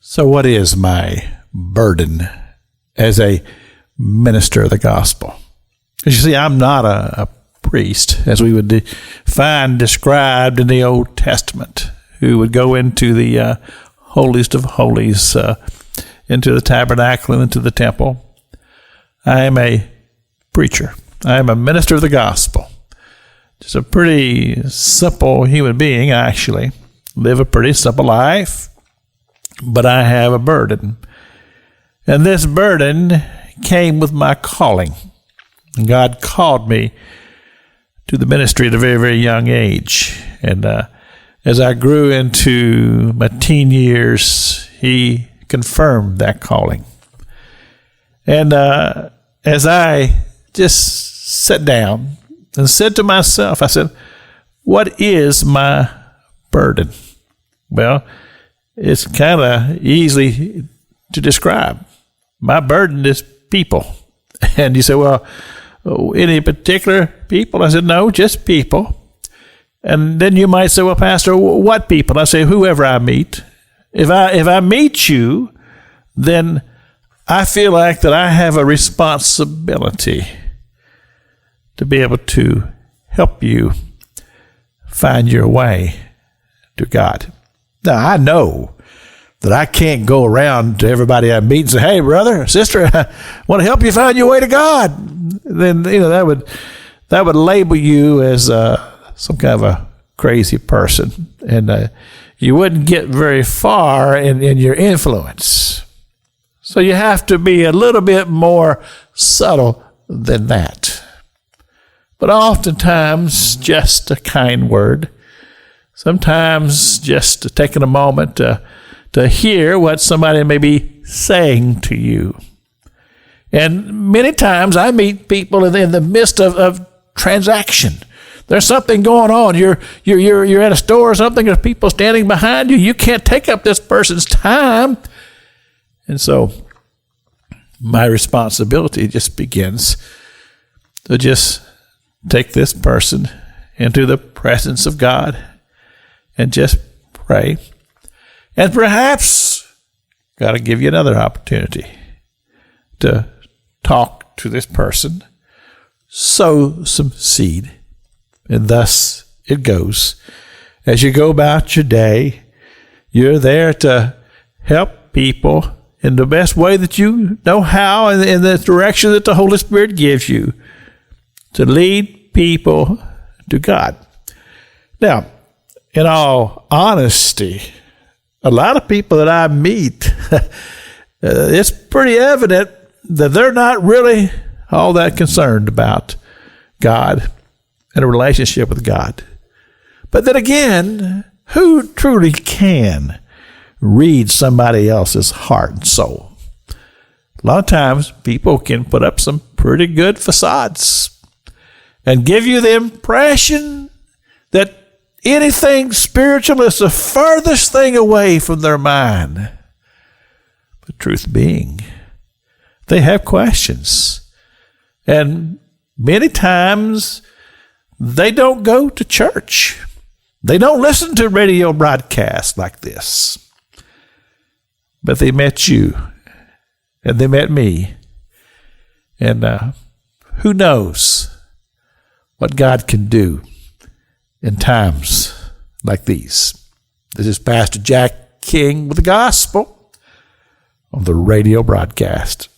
So what is my burden as a minister of the gospel? Because you see, I'm not a priest, as we would find described in the Old Testament, who would go into the holiest of holies, into the tabernacle and into the temple. I am a preacher. I am a minister of the gospel. Just a pretty simple human being, actually. Live a pretty simple life, but I have a burden. And this burden came with my calling. God called me to the ministry at a very, very young age. And as I grew into my teen years, He confirmed that calling. And as I just sat down and said to myself, I said, what is my burden? Well, it's kind of easy to describe. My burden is people. And you say, well, any particular people? I said, no, just people. And then you might say, well, Pastor, what people? I say, whoever I meet. If I meet you, then I feel like that I have a responsibility to be able to help you find your way to God. Now, I know that I can't go around to everybody I meet and say, hey, brother, sister, I want to help you find your way to God. Then, that would label you as some kind of a crazy person, and you wouldn't get very far in your influence. So you have to be a little bit more subtle than that. But oftentimes, just a kind word, sometimes just taking a moment to hear what somebody may be saying to you. And many times I meet people in the midst of transaction. There's something going on. You're at a store or something. There's people standing behind you. You can't take up this person's time. And so my responsibility just begins to just take this person into the presence of God and just pray. And perhaps God will give you another opportunity to talk to this person, sow some seed. And thus it goes. As you go about your day, you're there to help people in the best way that you know how, and in the direction that the Holy Spirit gives you, to lead people to God. Now, in all honesty, a lot of people that I meet, it's pretty evident that they're not really all that concerned about God and a relationship with God. But then again, who truly can read somebody else's heart and soul? A lot of times people can put up some pretty good facades and give you the impression that anything spiritual is the furthest thing away from their mind. But truth being, they have questions. And many times they don't go to church. They don't listen to radio broadcasts like this. But they met you, and they met me. And who knows what God can do in times like these. This is Pastor Jack King with the gospel on the radio broadcast.